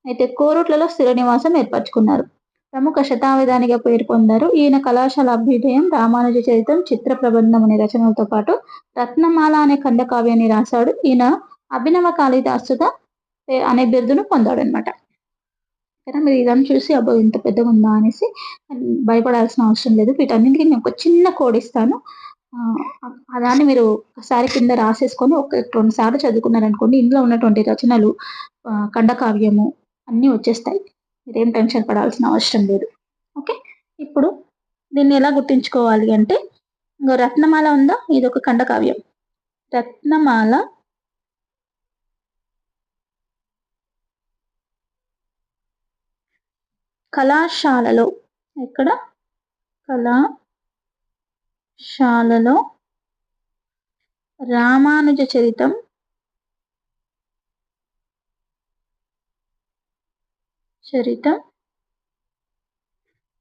అయితే కోరుట్లలో స్థిర నివాసం ఏర్పరచుకున్నారు. ప్రముఖ శతావధానిగా పేరు పొందారు. ఈయన కళాశాల అభ్యుదయం, రామానుజ చరిత్రం, చిత్ర ప్రబంధం అనే రచనలతో పాటు రత్నమాల అనే ఖండకావ్యాన్ని రాశాడు. ఈయన అభినవ కాళిదాసుగా అనే బిరుదును పొందాడు అనమాట. కదా! మీరు ఇదంతా చూసి అబ్బో! ఇంత పెద్దగుందా అనేసి భయపడాల్సిన అవసరం లేదు. వీటన్నిటికి నేను ఒక చిన్న కోడ్ ఇస్తాను. దాన్ని మీరు ఒకసారి కింద రాసేసుకొని ఒక 2 సార్లు చదువుకున్నారనుకోండి, ఇందులో ఉన్నటువంటి రచనలు ఖండకావ్యము అన్నీ వచ్చేస్తాయి. మీరేం టెన్షన్ పడాల్సిన అవసరం లేదు. ఓకే. ఇప్పుడు దీన్ని ఎలా గుర్తుంచుకోవాలి అంటే, ఇంగో రత్నమాల ఉందా? ఇదొక ఖండకావ్యం. రత్నమాల కళాశాలలో ఎక్కడ? కళాశాలలో రామానుజ చరితం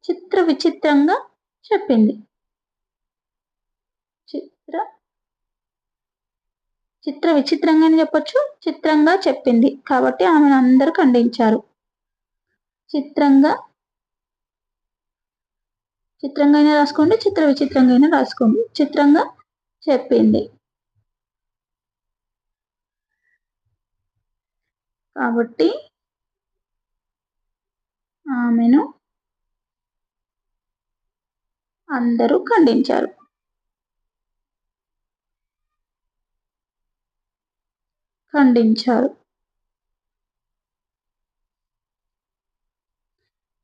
చిత్ర విచిత్రంగా చెప్పింది. చిత్ర విచిత్రంగానే చెప్పొచ్చు, చిత్రంగా చెప్పింది. కాబట్టి ఆమెను అందరూ ఖండించారు. చిత్రంగా అయినా రాసుకోండి, చిత్ర విచిత్రంగా అయినా రాసుకోండి. చిత్రంగా చెప్పింది. కాబట్టి ఆమెను అందరూ ఖండించారు.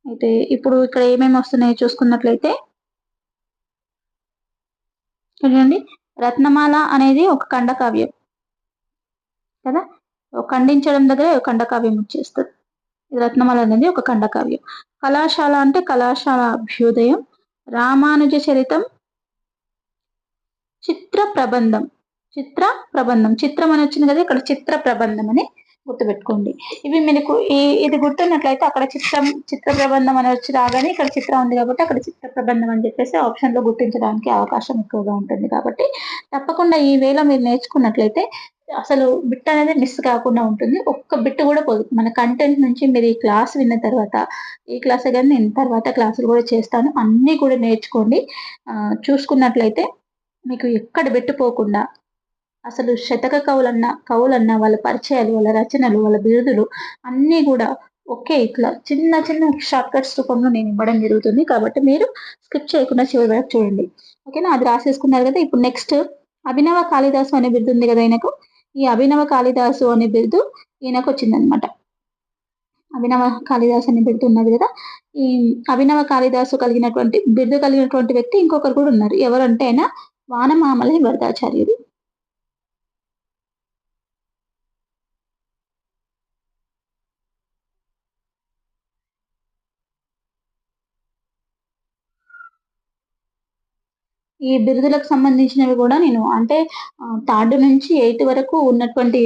అయితే ఇప్పుడు ఇక్కడ ఏమేమి వస్తున్నాయో చూసుకున్నట్లయితే చూడండి, రత్నమాల అనేది ఒక ఖండకావ్యం కదా! ఖండించడం దగ్గర ఖండకావ్యం వచ్చేస్తది. రత్నమాల అనేది ఒక ఖండకావ్యం. కళాశాల అంటే కళాశాల అభ్యుదయం. రామానుజ చరితం చిత్ర ప్రబంధం. చిత్రం అని వచ్చింది కదా, ఇక్కడ చిత్ర ప్రబంధం అని గుర్తుపెట్టుకోండి. ఇవి మీకు ఇది గుర్తున్నట్లయితే అక్కడ చిత్ర ప్రబంధం అని వచ్చి రాగానే ఇక్కడ చిత్రం ఉంది కాబట్టి అక్కడ చిత్ర ప్రబంధం అని చెప్పేసి ఆప్షన్ లో గుర్తించడానికి అవకాశం ఎక్కువగా ఉంటుంది. కాబట్టి తప్పకుండా ఈ వేళ మీరు నేర్చుకున్నట్లయితే అసలు బిట్ అనేది మిస్ కాకుండా ఉంటుంది. ఒక్క బిట్ కూడా పోదు. మన కంటెంట్ నుంచి మీరు ఈ క్లాస్ విన్న తర్వాత, ఈ క్లాసే కానీ నేను తర్వాత క్లాసులు కూడా చేస్తాను. అన్నీ కూడా నేర్చుకోండి. చూసుకున్నట్లయితే మీకు ఎక్కడ పెట్టుపోకుండా అసలు శతక కవులన్న వాళ్ళ పరిచయాలు, వాళ్ళ రచనలు, వాళ్ళ బిరుదులు అన్నీ కూడా ఒకే ఇట్లా చిన్న చిన్న షార్ట్ కట్స్ రూపంలో నేను ఇవ్వడం జరుగుతుంది. కాబట్టి మీరు స్కిప్ చేయకుండా చివరి వరకు చూడండి. ఓకేనా? అది రాసేసుకున్నారు కదా! ఇప్పుడు నెక్స్ట్ అభినవ కాళిదాసు అనే బిరుదు ఉంది కదా ఈయనకు. ఈ అభినవ కాళిదాసు అనే బిరుదు ఈయనకు వచ్చిందనమాట. అభినవ కాళిదాసు అనే బిరుదు ఉన్నది కదా! ఈ అభినవ కాళిదాసు బిరుదు కలిగినటువంటి వ్యక్తి ఇంకొకరు కూడా ఉన్నారు. ఎవరంటే ఆయన వానమామలై వరదాచార్యుడు. ఈ బిరుదులకు సంబంధించినవి కూడా నేను అంటే థర్డ్ నుంచి 8th వరకు ఉన్నటువంటి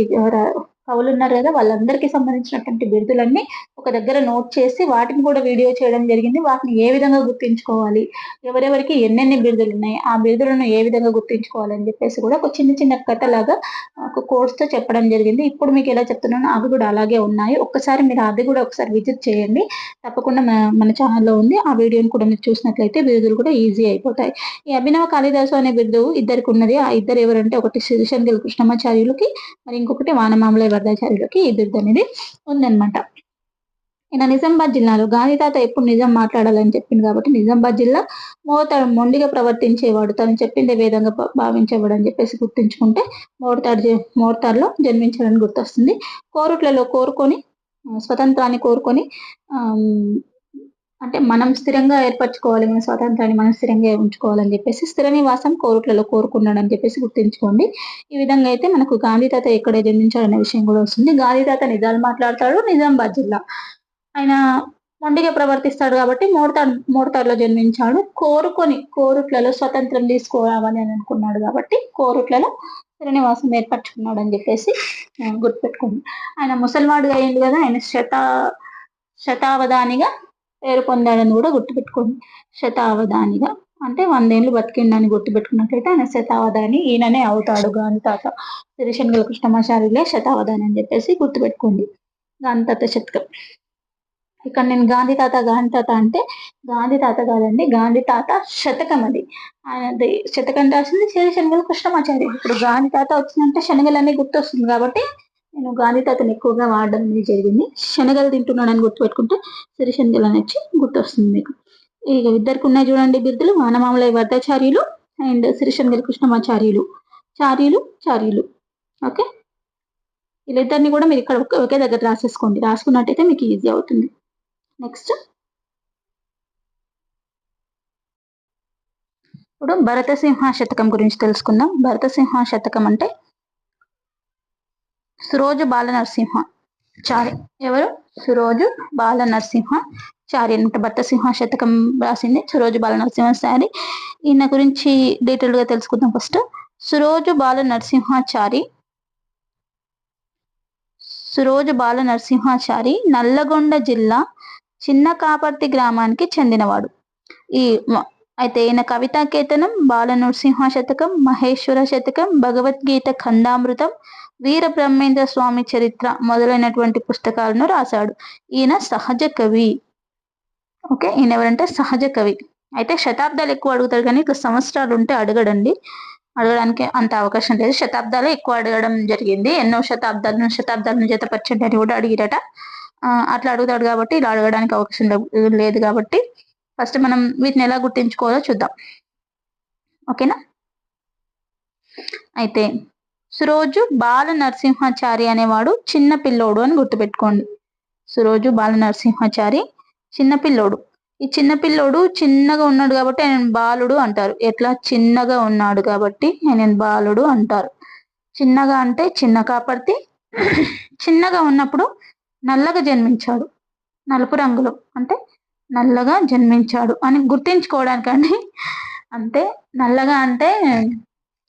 కవులున్నారు కదా, వాళ్ళందరికీ సంబంధించినటువంటి బిరుదులన్నీ ఒక దగ్గర నోట్ చేసి వాటిని కూడా వీడియో చేయడం జరిగింది. వాటిని ఏ విధంగా గుర్తించుకోవాలి, ఎవరెవరికి ఎన్నెన్ని బిరుదులు ఉన్నాయి, ఆ బిరుదులను ఏ విధంగా గుర్తించుకోవాలి అని చెప్పేసి కూడా ఒక చిన్న చిన్న కథలాగా ఒక కోర్స్తో చెప్పడం జరిగింది. ఇప్పుడు మీకు ఎలా చెప్తున్నానో అవి కూడా అలాగే ఉన్నాయి. ఒక్కసారి మీరు అది కూడా ఒకసారి విజిట్ చేయండి. తప్పకుండా మన ఛానల్లో ఉంది. ఆ వీడియోని కూడా మీరు చూసినట్లయితే బిరుదులు కూడా ఈజీ అయిపోతాయి. ఈ అభినవ కాళిదాసు అనే బిరుదు ఇద్దరికి ఉన్నది. ఆ ఇద్దరు ఎవరంటే ఒకటి శిరిశంగల కృష్ణమాచార్యులకి, మరి ఇంకొకటి వానమామలై వరదాచార్యులకి ఈ బిరుదు అనేది ఉందన్నమాట. ఈయన నిజామాబాద్ జిల్లాలో గాంధీ తాత ఎప్పుడు నిజం మాట్లాడాలని చెప్పింది కాబట్టి నిజామాబాద్ జిల్లా మొండిగా ప్రవర్తించేవాడు, తను చెప్పిందే వేదంగా భావించేవాడు అని చెప్పేసి గుర్తుంచుకుంటే మోర్తాడులో జన్మించాలని గుర్తొస్తుంది. కోరుట్లలో స్వతంత్రాన్ని కోరుకొని అంటే మనం స్థిరంగా ఏర్పరచుకోవాలి, మన స్వాతంత్రాన్ని మనం స్థిరంగా ఉంచుకోవాలని చెప్పేసి స్థిర నివాసం కోరుట్లలో కోరుకున్నాడని చెప్పేసి గుర్తుంచుకోండి. ఈ విధంగా అయితే మనకు గాంధీ తాత ఎక్కడ జన్మించాడనే విషయం కూడా వస్తుంది. గాంధీ తాత నిజాలు మాట్లాడతాడు, నిజామాబాద్ జిల్లా. ఆయన మొండిగా ప్రవర్తిస్తాడు కాబట్టి మోర్తాడులో జన్మించాడు. కోరుట్లలో స్వతంత్రం తీసుకురావాలి అని అనుకున్నాడు కాబట్టి కోరుట్లలో స్థిర నివాసం ఏర్పరచుకున్నాడు అని చెప్పేసి గుర్తుపెట్టుకోండి. ఆయన ముసలివాడుగా అయింది కదా, ఆయన శతావధానిగా పేరు పొందాడని కూడా గుర్తుపెట్టుకోండి. శతావధానిగా అంటే 100 ఏళ్ళు బతికిండని గుర్తుపెట్టుకున్నట్లయితే ఆయన శతావధాని ఈయననే అవుతాడు. గాంధీ తాత శిరిశంగల కృష్ణమాచార్యులే శతావధాని అని చెప్పేసి గుర్తుపెట్టుకోండి. గాంధీ తాత శతకం. ఇక్కడ నేను గాంధీ తాత అంటే గాంధీ తాత కాదండి, గాంధీ తాత శతకం. అది ఆయనది శతకం రాసింది శిరిశంగల కృష్ణమాచార్యులు. ఇప్పుడు గాంధీ తాత వచ్చిందంటే శనగలన్నీ గుర్తొస్తుంది కాబట్టి నేను గాంధీ తాతను ఎక్కువగా వాడడం అనేది జరిగింది. శనగలు తింటున్నాడని గుర్తుపెట్టుకుంటే సిరి శనగలు అని వచ్చి గుర్తొస్తుంది మీకు. ఇక ఇద్దరికి ఉన్నాయి చూడండి బిరుదులు, Vanamamalai Varadacharyulu and సిరిశనగల Krishnamacharyulu. Charyulu. Okay, వీళ్ళిద్దరిని కూడా మీరు ఇక్కడ ఒకే దగ్గర రాసేసుకోండి. రాసుకున్నట్టయితే మీకు ఈజీ అవుతుంది. నెక్స్ట్ ఇప్పుడు భరతసింహ శతకం గురించి తెలుసుకుందాం. భరతసింహ శతకం అంటే సురోజు బాల నరసింహ చారి. ఎవరు? సురోజు బాల నరసింహ చారి అంటే భరతసింహ శతకం రాసింది సురోజు బాల నరసింహ చారి. ఈయన గురించి డీటెయిల్ గా తెలుసుకుందాం. ఫస్ట్ సురోజు బాల నరసింహాచారి. సురోజు బాల నరసింహాచారి నల్లగొండ జిల్లా చిన్న కాపర్తి గ్రామానికి చెందినవాడు. అయితే ఈయన కవితా కేతనం, బాల నరసింహ శతకం, మహేశ్వర శతకం, భగవద్గీత ఖండామృతం, వీర బ్రహ్మేంద్ర స్వామి చరిత్ర మొదలైనటువంటి పుస్తకాలను రాశాడు. ఈయన సహజ కవి. ఓకే, ఈయన ఎవరంటే సహజ కవి. అయితే శతాబ్దాలు ఎక్కువ అడుగుతాడు కానీ ఇట్లా సంవత్సరాలు ఉంటే అడగడానికి అంత అవకాశం లేదు. శతాబ్దాలే ఎక్కువ అడగడం జరిగింది. ఎన్నో శతాబ్దాలను జతపరచండి అని కూడా అడిగిరట. అట్లా అడుగుతాడు కాబట్టి ఇలా అడగడానికి అవకాశం లేదు. కాబట్టి ఫస్ట్ మనం వీటిని ఎలా గుర్తించుకోవాలో చూద్దాం. ఓకేనా? అయితే సురోజు బాల నరసింహాచారి అనేవాడు చిన్న పిల్లోడు అని గుర్తుపెట్టుకోండి. సురోజు బాల నరసింహాచారి చిన్న పిల్లోడు. ఈ చిన్న పిల్లోడు చిన్నగా ఉన్నాడు కాబట్టి ఆయన బాలుడు అంటారు. ఎట్లా? చిన్నగా ఉన్నాడు కాబట్టి ఆయన బాలుడు అంటారు. చిన్నగా అంటే చిన్న కాపర్తి. చిన్నగా ఉన్నప్పుడు నల్లగా జన్మించాడు. నలుపు రంగులో అంటే నల్లగా జన్మించాడు అని గుర్తించుకోవడానికండి. అంటే నల్లగా అంటే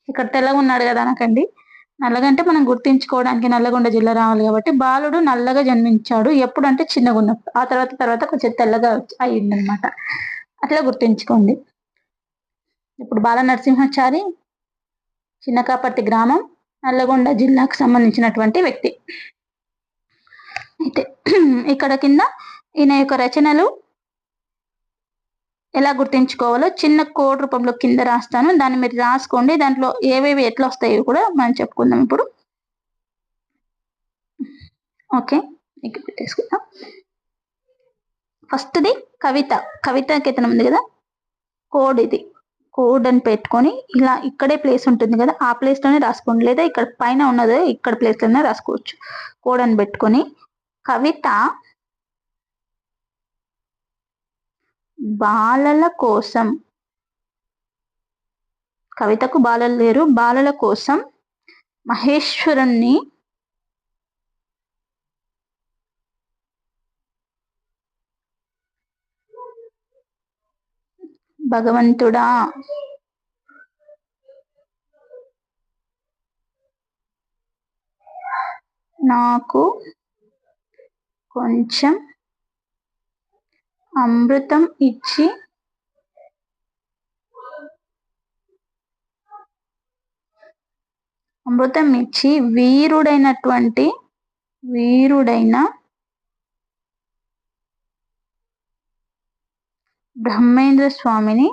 ఇక్కడ తెల్లగా ఉన్నాడు కదా అనకండి. నల్లగా అంటే మనం గుర్తించుకోవడానికి నల్లగొండ జిల్లా రావాలి కాబట్టి బాలుడు నల్లగా జన్మించాడు. ఎప్పుడంటే చిన్నగా ఉన్నప్పుడు. ఆ తర్వాత కొంచెం తెల్లగా అయ్యిందనమాట. అట్లా గుర్తించుకోండి. ఇప్పుడు బాల నరసింహాచారి చిన్నకాపర్తి గ్రామం, నల్లగొండ జిల్లాకు సంబంధించినటువంటి వ్యక్తి. అయితే ఇక్కడ కింద ఈయన యొక్క రచనలు ఎలా గుర్తించుకోవాలో చిన్న కోడ్ రూపంలో కింద రాస్తాను. దాన్ని మీరు రాసుకోండి. దాంట్లో ఏవేవి ఎట్లా వస్తాయో కూడా మనం చెప్పుకుందాం ఇప్పుడు. ఓకే, ఇక్కడ పెట్టేసుకుందాం. ఫస్ట్ది కవిత కేతనం ఉంది కదా, కోడ్. ఇది కోడ్ అని పెట్టుకొని ఇలా ఇక్కడే ప్లేస్ ఉంటుంది కదా, ఆ ప్లేస్ లోనే రాసుకోండి. లేదా ఇక్కడ పైన ఉన్నది ఇక్కడ ప్లేస్ లోనే రాసుకోవచ్చు. కోడ్ అని పెట్టుకొని కవిత బాలల కోసం, కవితకు బాలలు లేరు, బాలల కోసం మహేశ్వరుణ్ణి భగవంతుడా నాకు కొంచెం అమృతం ఇచ్చి వీరుడైన బ్రహ్మేంద్ర స్వామిని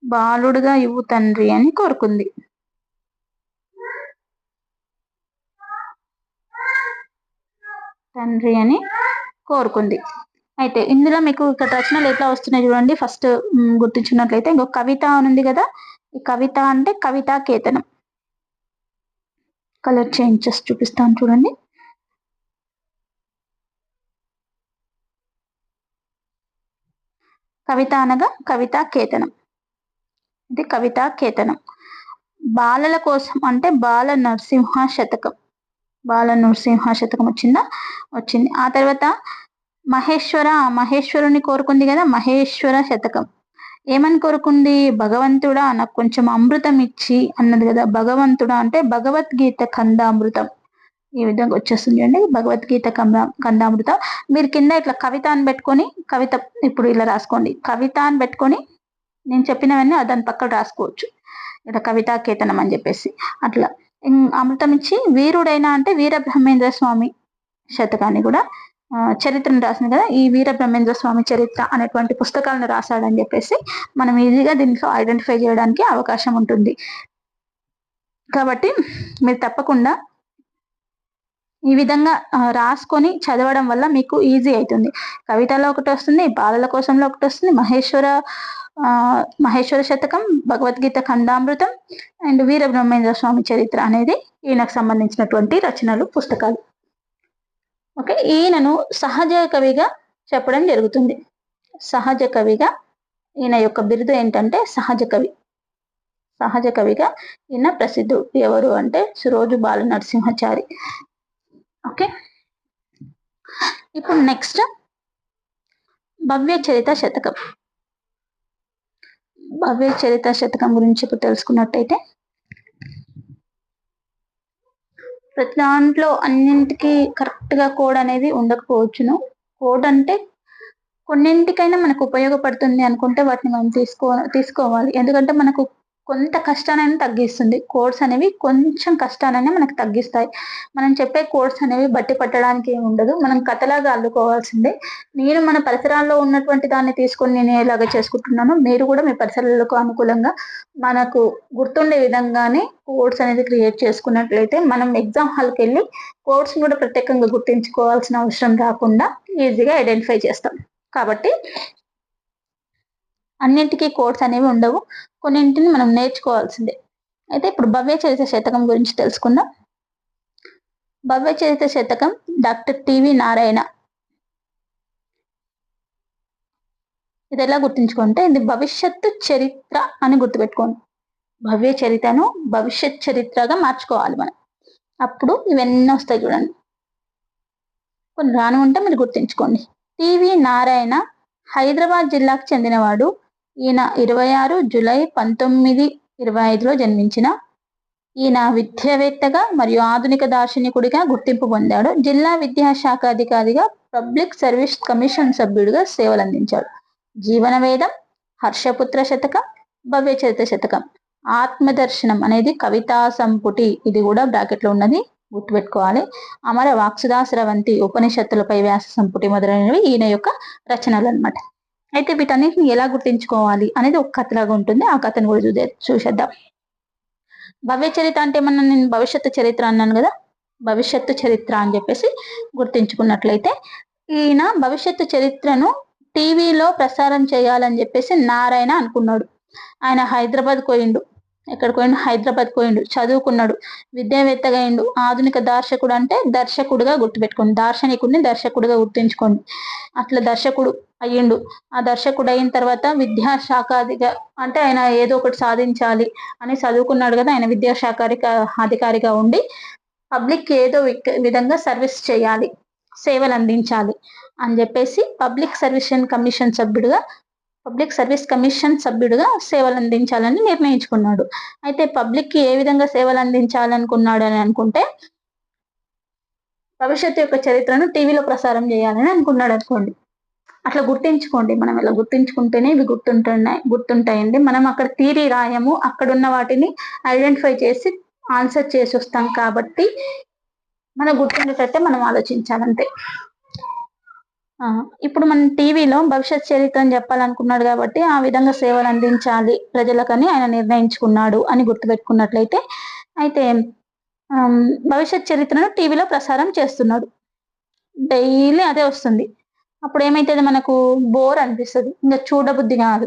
బాలుడుగా ఇవ్వు తండ్రి అని కోరుకుంది. అయితే ఇందులో మీకు ఇక్కడ రచనలు ఎట్లా వస్తున్నాయి చూడండి. ఫస్ట్ గుర్తించున్నట్లయితే ఇంకో కవిత అని ఉంది కదా, ఈ కవిత అంటే కవితా కేతనం. కలర్ చేంజెస్ చూపిస్తాను చూడండి. కవిత అనగా కవితా కేతనం. ఇది కవితా కేతనం. బాలల కోసం అంటే బాల నరసింహ శతకం. వచ్చింది. ఆ తర్వాత మహేశ్వరుని కోరుకుంది కదా, మహేశ్వర శతకం. ఏమని కోరుకుంది? భగవంతుడా నాకు కొంచెం అమృతం ఇచ్చి అన్నది కదా. భగవంతుడా అంటే భగవద్గీత ఖండామృతం. ఈ విధంగా వచ్చేస్తుంది అండి, భగవద్గీత ఖండామృతం. మీరు కింద ఇట్లా కవిత అని పెట్టుకొని, కవిత ఇప్పుడు ఇలా రాసుకోండి. కవిత అని పెట్టుకొని నేను చెప్పినవన్నీ దాని పక్కన రాసుకోవచ్చు. ఇలా కవితా కేతనం అని చెప్పేసి అట్లా. అమృతం ఇచ్చి వీరుడైన అంటే వీర బ్రహ్మేంద్ర స్వామి శతకాన్ని కూడా చరిత్రను రాసింది కదా, ఈ వీర బ్రహ్మేంద్ర స్వామి చరిత్ర అనేటువంటి పుస్తకాలను రాశాడని చెప్పేసి మనం ఈజీగా దీంట్లో ఐడెంటిఫై చేయడానికి అవకాశం ఉంటుంది. కాబట్టి మీరు తప్పకుండా ఈ విధంగా రాసుకొని చదవడం వల్ల మీకు ఈజీ అవుతుంది. కవితలో ఒకటి వస్తుంది, బాలల కోసంలో ఒకటి వస్తుంది, మహేశ్వర శతకం, భగవద్గీత ఖండామృతం అండ్ వీర బ్రహ్మేంద్ర స్వామి చరిత్ర అనేది ఈయనకు సంబంధించినటువంటి రచనలు, పుస్తకాలు. ఓకే, ఈయనను సహజ కవిగా చెప్పడం జరుగుతుంది. సహజ కవిగా ఈయన యొక్క బిరుదు ఏంటంటే సహజ కవి. సహజ కవిగా ఈయన ప్రసిద్ధుడు. ఎవరు అంటే సురోజు బాల నరసింహాచారి. ఓకే, ఇప్పుడు నెక్స్ట్ భవ్య చరిత శతకం. భవ్య చరిత శతకం గురించి ఇప్పుడు తెలుసుకున్నట్టయితే, ప్రతి దాంట్లో అన్నింటికి కరెక్ట్ గా కోడ్ అనేది ఉండకపోవచ్చును. కోడ్ అంటే కొన్నింటికైనా మనకు ఉపయోగపడుతుంది అనుకుంటే వాటిని మనం తీసుకోవాలి. ఎందుకంటే మనకు కొంత కష్టాన్ని తగ్గిస్తుంది. కోడ్స్ అనేవి కొంచెం కష్టాన్ని మనకు తగ్గిస్తాయి. మనం చెప్పే కోడ్స్ అనేవి బట్టి పట్టడానికి ఏమి ఉండదు, మనం కథలాగా అల్లుకోవాల్సిందే. నేను మన పరిసరాల్లో ఉన్నటువంటి దాన్ని తీసుకొని నేను ఎలాగ చేసుకుంటున్నానో మీరు కూడా మీ పరిసరాలకు అనుకూలంగా మనకు గుర్తుండే విధంగానే కోడ్స్ అనేది క్రియేట్ చేసుకున్నట్లయితే మనం ఎగ్జామ్ హాల్కి వెళ్ళి కోడ్స్ కూడా ప్రత్యేకంగా గుర్తించుకోవాల్సిన అవసరం రాకుండా ఈజీగా ఐడెంటిఫై చేస్తాం. కాబట్టి అన్నింటికీ కోడ్స్ అనేవి ఉండవు, కొన్నింటిని మనం నేర్చుకోవాల్సిందే. అయితే ఇప్పుడు భవ్య చరిత శతకం గురించి తెలుసుకుందాం. భవ్య చరిత శతకం డాక్టర్ టివి నారాయణ. ఇది ఎలా గుర్తుంచుకుంటే, ఇది భవిష్యత్తు చరిత్ర అని గుర్తుపెట్టుకోండి. భవ్య చరితను భవిష్యత్ చరిత్రగా మార్చుకోవాలి మనం. అప్పుడు ఇవన్నీ వస్తాయి చూడండి. కొన్ని రాను ఉంటే మీరు గుర్తుంచుకోండి. టివి నారాయణ హైదరాబాద్ జిల్లాకు చెందినవాడు. ఈయన 26 జూలై 1925లో జన్మించిన ఈయన విద్యావేత్తగా మరియు ఆధునిక దార్శనికుడిగా గుర్తింపు పొందాడు. జిల్లా విద్యాశాఖ అధికారిగా, పబ్లిక్ సర్వీస్ కమిషన్ సభ్యుడిగా సేవలందించాడు. జీవనవేదం, హర్షపుత్ర శతకం, భవ్య చరిత శతకం, ఆత్మదర్శనం అనేది కవితా సంపుటి, ఇది కూడా బ్రాకెట్లో ఉన్నది గుర్తుపెట్టుకోవాలి. అమర వాక్సుదాస్రవంతి, ఉపనిషత్తులపై వ్యాస సంపుటి మొదలైనవి ఈయన యొక్క రచనలు అన్నమాట. అయితే వీటన్నిటిని ఎలా గుర్తించుకోవాలి అనేది ఒక కథలాగా ఉంటుంది. ఆ కథను కూడా చూసేద్దాం. భవ్య చరిత్ర అంటే నేను భవిష్యత్తు చరిత్ర అన్నాను కదా, భవిష్యత్తు చరిత్ర అని చెప్పేసి గుర్తించుకున్నట్లయితే, ఈయన భవిష్యత్తు చరిత్రను టీవీలో ప్రసారం చేయాలని చెప్పేసి నారాయణ అనుకున్నాడు. ఆయన హైదరాబాద్ పోయిండు. ఎక్కడ పోయిండు? హైదరాబాద్ పోయిండు. చదువుకున్నాడు, విద్యావేత్తగా అయిండు. ఆధునిక దర్శకుడు అంటే దర్శకుడుగా గుర్తుపెట్టుకోండి, దార్శనికుడిని దర్శకుడుగా గుర్తించుకోండి. అట్లా దర్శకుడు అయ్యిండు. ఆ దర్శకుడు అయిన తర్వాత విద్యాశాఖాధిగా అంటే ఆయన ఏదో ఒకటి సాధించాలి అని చదువుకున్నాడు కదా, ఆయన విద్యాశాఖ అధికారిగా ఉండి పబ్లిక్ ఏదో విధంగా సర్వీస్ చేయాలి, సేవలు అందించాలి అని చెప్పేసి పబ్లిక్ సర్వీస్ కమిషన్ సభ్యుడిగా సేవలు అందించాలని నిర్ణయించుకున్నాడు. అయితే పబ్లిక్ కి ఏ విధంగా సేవలు అందించాలనుకున్నాడు అని అనుకుంటే, భవిష్యత్తు యొక్క చరిత్రను టీవీలో ప్రసారం చేయాలని అనుకున్నాడు అనుకోండి. అట్లా గుర్తించుకోండి. మనం ఇలా గుర్తించుకుంటేనే ఇవి గుర్తుంటాయండి. మనం అక్కడ థియరీ రాయము, అక్కడున్న వాటిని ఐడెంటిఫై చేసి ఆన్సర్ చేసి వస్తాం. కాబట్టి మనం గుర్తుండేటట్టే మనం ఆలోచించాలంతే. ఇప్పుడు మనం టీవీలో భవిష్యత్ చరిత్ర అని చెప్పాలనుకున్నాడు కాబట్టి ఆ విధంగా సేవలు అందించాలి ప్రజలకని ఆయన నిర్ణయించుకున్నాడు అని గుర్తుపెట్టుకున్నట్లయితే, అయితే భవిష్యత్ చరిత్రను టీవీలో ప్రసారం చేస్తున్నాడు. డైలీ అదే వస్తుంది. అప్పుడు ఏమైతుంది, మనకు బోర్ అనిపిస్తుంది, ఇంకా చూడబుద్ధి కాదు.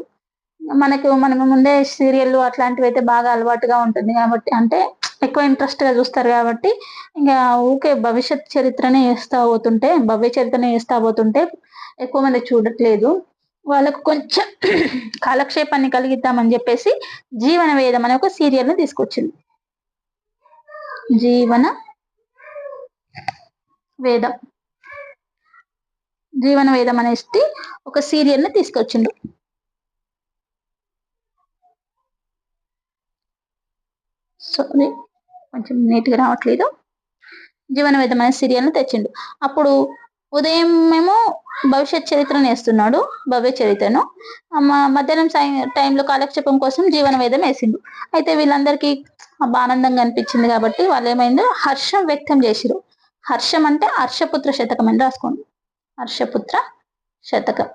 మనము ముందే సీరియళ్ళు అట్లాంటివి అయితే బాగా అలవాటుగా ఉంటుంది కాబట్టి, అంటే ఎక్కువ ఇంట్రెస్ట్ గా చూస్తారు కాబట్టి, ఇంకా ఊకే భవిష్య చరిత్రనే వేస్తా పోతుంటే ఎక్కువ మంది చూడట్లేదు. వాళ్ళకు కొంచెం కాలక్షేపాన్ని కలిగిద్దామని చెప్పేసి జీవన వేదం అనే ఒక సీరియల్ ని తీసుకొచ్చింది. జీవన వేదం అనేసి ఒక సీరియల్ ని తీసుకొచ్చిండు. సారీ, కొంచెం నీట్గా రావట్లేదు. జీవన వేదం అనే సీరియల్ ని తెచ్చిండు. అప్పుడు ఉదయం మేము భవిష్యత్ చరిత్రను వేస్తున్నాడు, భవ్య చరిత్రను. మధ్యాహ్నం టైంలో కాలక్షేపం కోసం జీవన వేదం వేసిండు. అయితే వీళ్ళందరికీ ఆనందంగా అనిపించింది కాబట్టి వాళ్ళు ఏమైందో హర్షం వ్యక్తం చేసిరు. హర్షం అంటే హర్షపుత్ర శతకం అని రాసుకోండి. హర్షపుత్ర శతకం.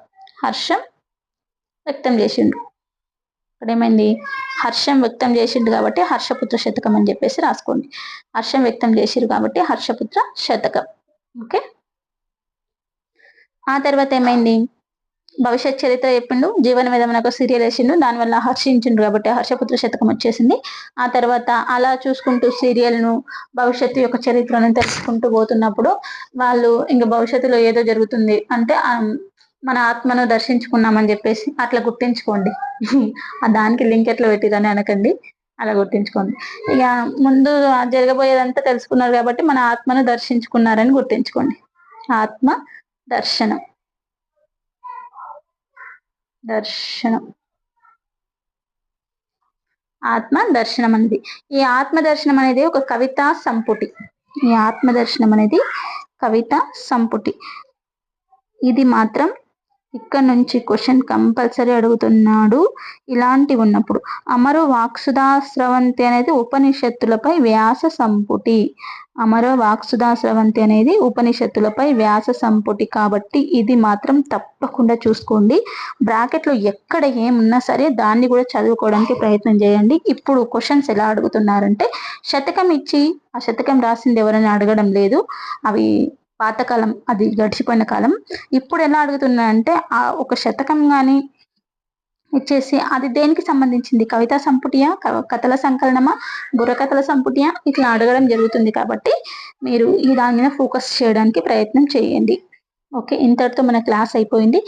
హర్షం వ్యక్తం చేసిండు. ఇక్కడ ఏమైంది, హర్షం వ్యక్తం చేసిండు కాబట్టి హర్షపుత్ర శతకం అని చెప్పేసి రాసుకోండి. హర్షం వ్యక్తం చేసిరు కాబట్టి హర్షపుత్ర శతకం. ఓకే. ఆ తర్వాత ఏమైంది, భవిష్యత్ చరిత్ర చెప్పిండు, జీవన విధమైన ఒక సీరియల్ వేసిండు, దానివల్ల హర్షించిండు కాబట్టి హర్షపుత్ర శతకం వచ్చేసింది. ఆ తర్వాత అలా చూసుకుంటూ సీరియల్ను భవిష్యత్తు యొక్క చరిత్రను తెలుసుకుంటూ పోతున్నప్పుడు వాళ్ళు ఇంకా భవిష్యత్తులో ఏదో జరుగుతుంది అంటే మన ఆత్మను దర్శించుకున్నామని చెప్పేసి అట్లా గుర్తించుకోండి. దానికి లింక్ ఎట్లా పెట్టిరని అనకండి, అలా గుర్తించుకోండి. ఇక ముందు జరగబోయేదంతా తెలుసుకున్నారు కాబట్టి మన ఆత్మను దర్శించుకున్నారని గుర్తించుకోండి. ఆత్మ దర్శనం. ఆత్మ దర్శనం అనేది, ఈ ఆత్మ దర్శనం అనేది ఒక కవితా సంపుటి. ఈ ఆత్మ దర్శనం అనేది కవితా సంపుటి. ఇది మాత్రం ఇక్కడ నుంచి క్వశ్చన్ కంపల్సరీ అడుగుతున్నాడు ఇలాంటివి ఉన్నప్పుడు. అమరో వాక్సుధా స్రవంతి అనేది ఉపనిషత్తులపై వ్యాస సంపుటి. అమరో వాక్సుధా స్రవంతి అనేది ఉపనిషత్తులపై వ్యాస సంపుటి కాబట్టి ఇది మాత్రం తప్పకుండా చూసుకోండి. బ్రాకెట్లో ఎక్కడ ఏమున్నా సరే దాన్ని కూడా చదువుకోవడానికి ప్రయత్నం చేయండి. ఇప్పుడు క్వశ్చన్స్ ఎలా అడుగుతున్నారంటే శతకం ఇచ్చి ఆ శతకం రాసింది ఎవరైనా అడగడం లేదు, అవి పాతకాలం, అది గడిచిపోయిన కాలం. ఇప్పుడు ఎలా అడుగుతున్నా అంటే ఆ ఒక శతకం కానీ ఇచ్చేసి అది దేనికి సంబంధించింది, కవితా సంపుటియా, కథల సంకలనమా, బుర్రకథల సంపుటియా, ఇట్లా అడగడం జరుగుతుంది. కాబట్టి మీరు ఈ దాని మీద ఫోకస్ చేయడానికి ప్రయత్నం చేయండి. ఓకే, ఇంతటితో మన క్లాస్ అయిపోయింది.